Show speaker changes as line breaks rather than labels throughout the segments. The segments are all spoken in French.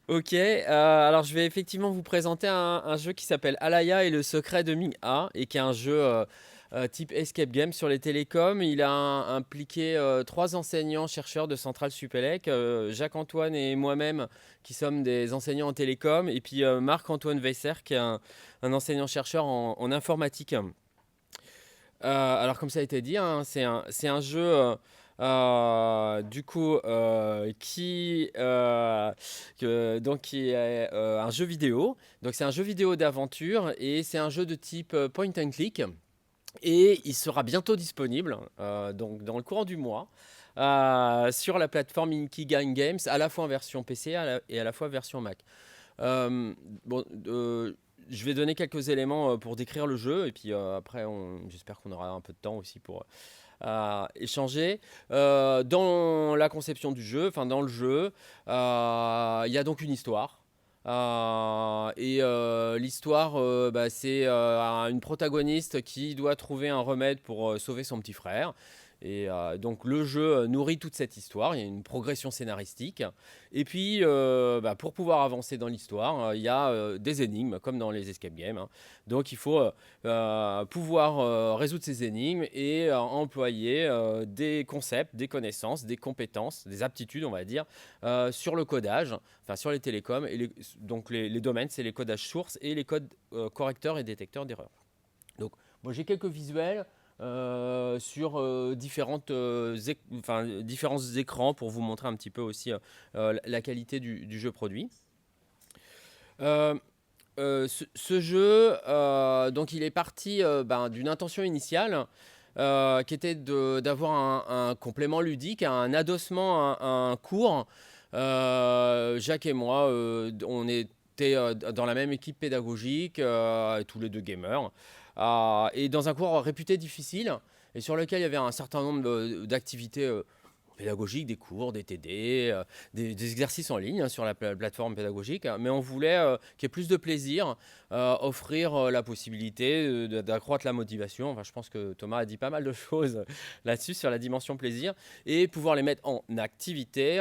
Ok, alors je vais effectivement vous présenter un jeu qui s'appelle Alaya et le secret de Ming-A et qui est un jeu type escape game sur les télécoms. Il a impliqué trois enseignants-chercheurs de Centrale Supélec, Jacques-Antoine et moi-même qui sommes des enseignants en télécom, et puis Marc-Antoine Weisser qui est un enseignant-chercheur en informatique. Alors comme ça a été dit, hein, c'est un jeu du coup qui est un jeu vidéo. Donc c'est un jeu vidéo d'aventure et c'est un jeu de type point and click. Et il sera bientôt disponible, donc dans le courant du mois, sur la plateforme Inkigain Games, à la fois en version PC et à la fois version Mac. Euh, bon, je vais donner quelques éléments pour décrire le jeu et puis après, j'espère qu'on aura un peu de temps aussi pour échanger. Dans la conception du jeu, enfin dans le jeu, il y a donc une histoire. L'histoire, c'est une protagoniste qui doit trouver un remède pour sauver son petit frère. Et donc le jeu nourrit toute cette histoire, il y a une progression scénaristique. Et puis pour pouvoir avancer dans l'histoire, il y a des énigmes comme dans les escape games, hein. Donc il faut pouvoir résoudre ces énigmes et employer des concepts, des connaissances, des compétences, des aptitudes on va dire, sur le codage, enfin sur les télécoms. Donc les domaines, c'est les codages sources et les codes correcteurs et détecteurs d'erreurs. Donc bon, j'ai quelques visuels sur différents écrans pour vous montrer un petit peu aussi la qualité du jeu produit. Euh, ce jeu, donc il est parti d'une intention initiale qui était d'avoir un complément ludique, un adossement à un cours. Jacques et moi, on était dans la même équipe pédagogique, tous les deux gamers, et dans un cours réputé difficile et sur lequel il y avait un certain nombre d'activités pédagogiques, des cours, des TD, des exercices en ligne, hein, sur la plateforme pédagogique, hein. Mais on voulait qu'il y ait plus de plaisir, offrir la possibilité d'accroître la motivation. Enfin, je pense que Thomas a dit pas mal de choses là-dessus sur la dimension plaisir et pouvoir les mettre en activité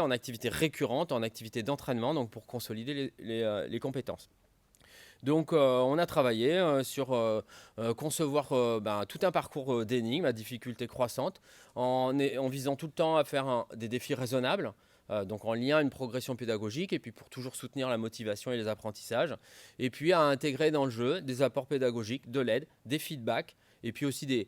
récurrente, en activité d'entraînement, donc pour consolider les compétences. Donc on a travaillé sur concevoir tout un parcours d'énigmes à difficulté croissante en visant tout le temps à faire des défis raisonnables. Donc en lien à une progression pédagogique et puis pour toujours soutenir la motivation et les apprentissages. Et puis à intégrer dans le jeu des apports pédagogiques, de l'aide, des feedbacks et puis aussi des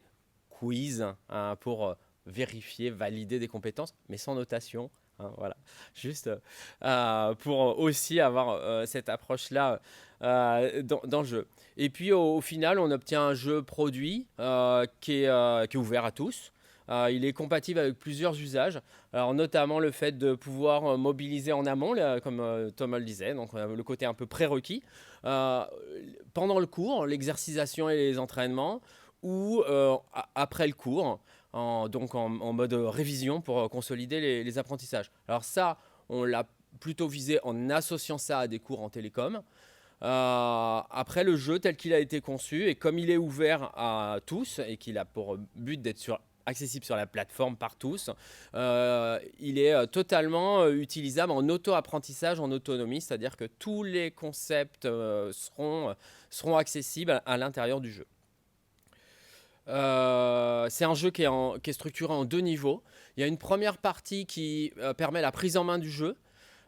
quiz, hein, pour vérifier, valider des compétences, mais sans notation, hein, voilà. Juste pour aussi avoir cette approche-là dans le jeu. Et puis au final, on obtient un jeu produit qui est ouvert à tous. Il est compatible avec plusieurs usages, alors notamment le fait de pouvoir mobiliser en amont, là, comme Thomas le disait, donc le côté un peu prérequis, euh, pendant le cours, l'exercitation et les entraînements, ou après le cours, en mode révision pour consolider les apprentissages. Alors ça, on l'a plutôt visé en associant ça à des cours en télécom. Après le jeu tel qu'il a été conçu et comme il est ouvert à tous et qu'il a pour but d'être accessible sur la plateforme par tous, il est totalement utilisable en auto-apprentissage, en autonomie, c'est-à-dire que tous les concepts seront accessibles à l'intérieur du jeu. C'est un jeu qui est structuré en deux niveaux. Il y a une première partie qui permet la prise en main du jeu,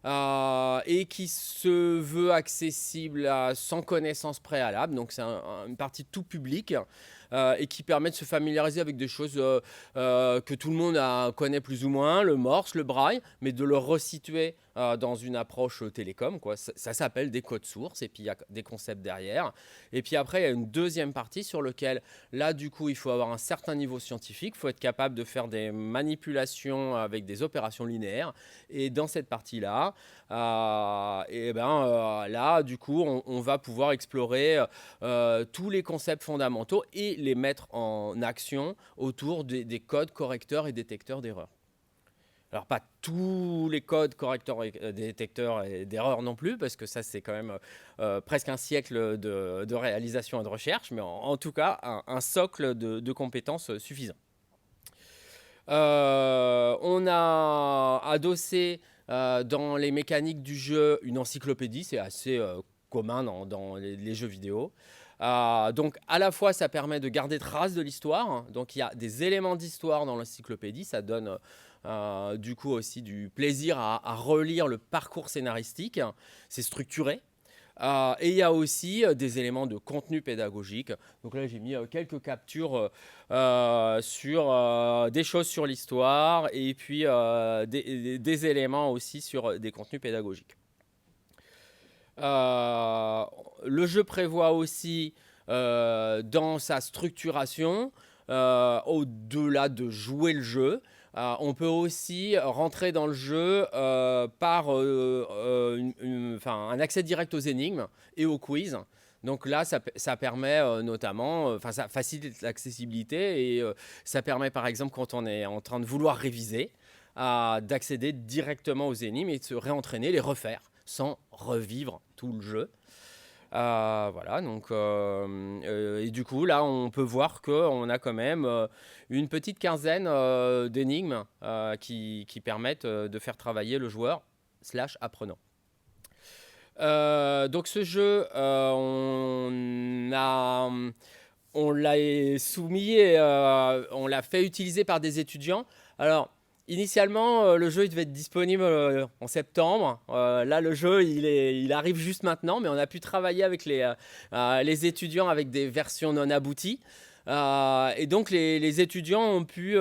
et qui se veut accessible sans connaissance préalable. Donc c'est une partie tout public et qui permet de se familiariser avec des choses que tout le monde connaît plus ou moins, le morse, le braille, mais de le resituer dans une approche télécom, quoi. Ça s'appelle des codes sources et puis il y a des concepts derrière. Et puis après, il y a une deuxième partie sur laquelle, là, du coup, il faut avoir un certain niveau scientifique, il faut être capable de faire des manipulations avec des opérations linéaires. Et dans cette partie-là, là, du coup, on va pouvoir explorer tous les concepts fondamentaux et les mettre en action autour des codes correcteurs et détecteurs d'erreurs. Alors pas tous les codes correcteurs et détecteurs d'erreurs non plus, parce que ça c'est quand même presque un siècle de réalisation et de recherche, mais en tout cas un socle de compétences suffisant. On a adossé dans les mécaniques du jeu une encyclopédie, c'est assez commun dans les jeux vidéo. Donc à la fois ça permet de garder trace de l'histoire, donc il y a des éléments d'histoire dans l'encyclopédie, ça donne du coup aussi du plaisir à relire le parcours scénaristique, c'est structuré. Et il y a aussi des éléments de contenu pédagogique. Donc là, j'ai mis quelques captures sur des choses sur l'histoire et puis des éléments aussi sur des contenus pédagogiques. Le jeu prévoit aussi dans sa structuration, au-delà de jouer le jeu, on peut aussi rentrer dans le jeu par un accès direct aux énigmes et aux quiz. Donc là, ça permet notamment, ça facilite l'accessibilité et ça permet par exemple quand on est en train de vouloir réviser, d'accéder directement aux énigmes et de se réentraîner, les refaire sans revivre tout le jeu. Voilà, donc, et du coup, là, on peut voir qu'on a quand même une petite quinzaine d'énigmes qui permettent de faire travailler le joueur / apprenant. Donc ce jeu, on l'a soumis et on l'a fait utiliser par des étudiants. Alors, initialement, le jeu il devait être disponible en septembre. Là, le jeu, il arrive juste maintenant, mais on a pu travailler avec les étudiants avec des versions non abouties. Et donc, les étudiants ont pu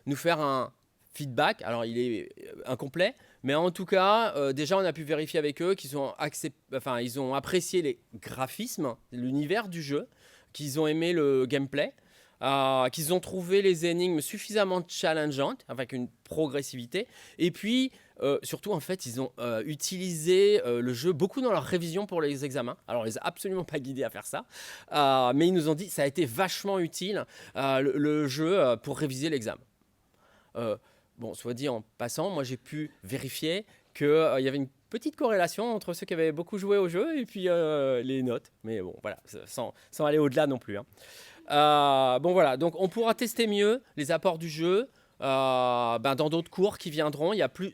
nous faire un feedback. Alors, il est incomplet, mais en tout cas, déjà, on a pu vérifier avec eux qu'ils ont ils ont apprécié les graphismes, l'univers du jeu, qu'ils ont aimé le gameplay. Qu'ils ont trouvé les énigmes suffisamment challengeantes, avec une progressivité. Et puis, surtout, en fait, ils ont utilisé le jeu beaucoup dans leur révision pour les examens. Alors, on les a absolument pas guidés à faire ça. Mais ils nous ont dit que ça a été vachement utile, le jeu, pour réviser l'examen. Bon, soit dit en passant, moi, j'ai pu vérifier qu'il y avait une petite corrélation entre ceux qui avaient beaucoup joué au jeu et puis les notes. Mais bon, voilà, sans aller au-delà non plus, hein. Bon voilà, donc on pourra tester mieux les apports du jeu dans d'autres cours qui viendront. Il y a plus,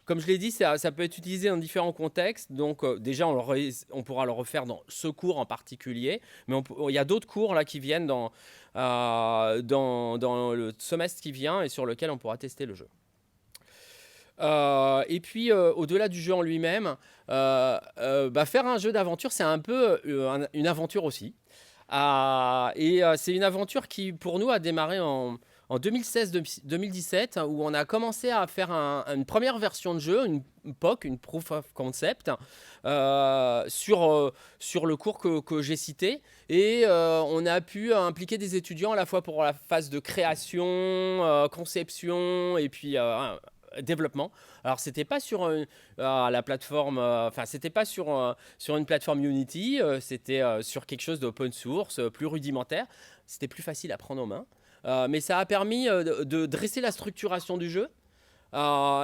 comme je l'ai dit, ça peut être utilisé dans différents contextes. Donc déjà, on pourra le refaire dans ce cours en particulier. Mais il y a d'autres cours là qui viennent dans le semestre qui vient et sur lequel on pourra tester le jeu. Et puis, au-delà du jeu en lui-même, faire un jeu d'aventure, c'est un peu une aventure aussi. C'est une aventure qui, pour nous, a démarré en 2016-2017, où on a commencé à faire une première version de jeu, une POC, une Proof of Concept, sur le cours que j'ai cité. Et on a pu impliquer des étudiants à la fois pour la phase de création, conception et puis développement. Alors c'était pas sur la plateforme, c'était pas sur une plateforme Unity, c'était sur quelque chose d'open source, plus rudimentaire. C'était plus facile à prendre en main, mais ça a permis de dresser la structuration du jeu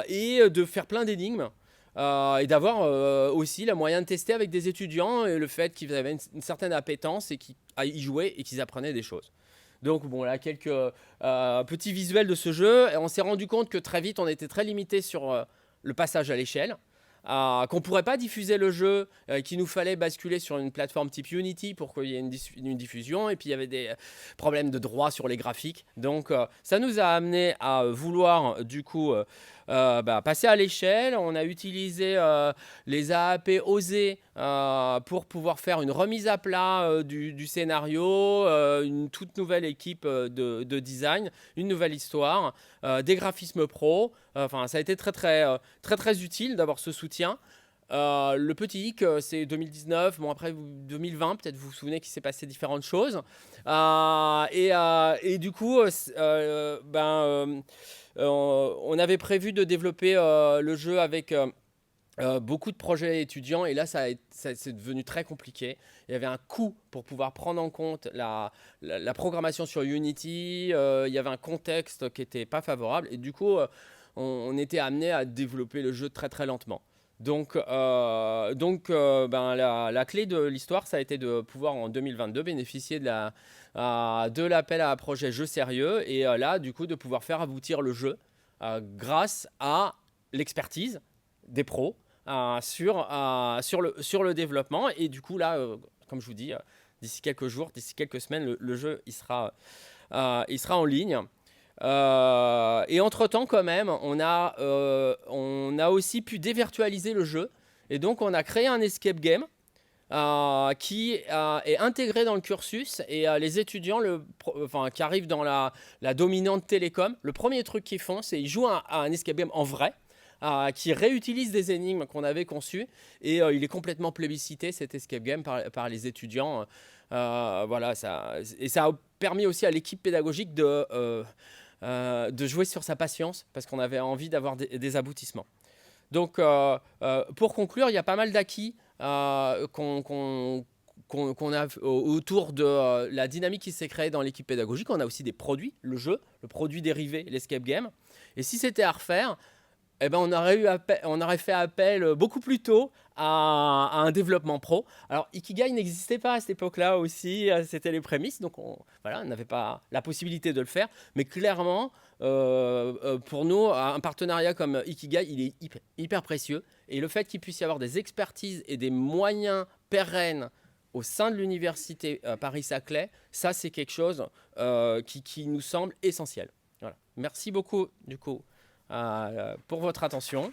et de faire plein d'énigmes. Et d'avoir aussi le moyen de tester avec des étudiants et le fait qu'ils avaient une certaine appétence et qu'ils y jouaient et qu'ils apprenaient des choses. Donc bon, là, quelques petits visuels de ce jeu. Et on s'est rendu compte que très vite, on était très limité sur le passage à l'échelle. Qu'on ne pourrait pas diffuser le jeu, qu'il nous fallait basculer sur une plateforme type Unity pour qu'il y ait une diffusion. Et puis, il y avait des problèmes de droit sur les graphiques. Donc, ça nous a amené à vouloir, du coup, passer à l'échelle. On a utilisé les AAP OSE pour pouvoir faire une remise à plat du scénario, une toute nouvelle équipe de design, une nouvelle histoire, des graphismes pro. Ça a été très utile d'avoir ce soutien. Le petit hic, c'est 2019. Bon, après 2020, peut-être vous vous souvenez qu'il s'est passé différentes choses. Et du coup, on avait prévu de développer le jeu avec beaucoup de projets étudiants. Et là, c'est devenu très compliqué. Il y avait un coût pour pouvoir prendre en compte la programmation sur Unity. Il y avait un contexte qui n'était pas favorable. Et du coup, on était amené à développer le jeu très très lentement. Donc, la clé de l'histoire, ça a été de pouvoir en 2022 bénéficier de l'appel à projet jeu sérieux et là, du coup, de pouvoir faire aboutir le jeu grâce à l'expertise des pros sur le développement. Et du coup, là, comme je vous dis, d'ici quelques jours, d'ici quelques semaines, le jeu il sera en ligne. Et entre-temps, quand même, on a aussi pu dévirtualiser le jeu. Et donc, on a créé un escape game qui est intégré dans le cursus. Et les étudiants qui arrivent dans la dominante télécom, le premier truc qu'ils font, c'est qu'ils jouent à un escape game en vrai, qui réutilise des énigmes qu'on avait conçues. Et il est complètement plébiscité, cet escape game, par les étudiants. Voilà, ça a permis aussi à l'équipe pédagogique de jouer sur sa patience, parce qu'on avait envie d'avoir des aboutissements. Donc, pour conclure, il y a pas mal d'acquis qu'on a autour de la dynamique qui s'est créée dans l'équipe pédagogique. On a aussi des produits, le jeu, le produit dérivé, l'escape game. Et si c'était à refaire, eh ben, on aurait fait appel beaucoup plus tôt à un développement pro. Alors, Ikigai n'existait pas à cette époque-là aussi, c'était les prémices, donc on n'avait pas la possibilité de le faire. Mais clairement, pour nous, un partenariat comme Ikigai, il est hyper précieux. Et le fait qu'il puisse y avoir des expertises et des moyens pérennes au sein de l'université Paris-Saclay, ça c'est quelque chose qui nous semble essentiel. Voilà. Merci beaucoup du coup pour votre attention.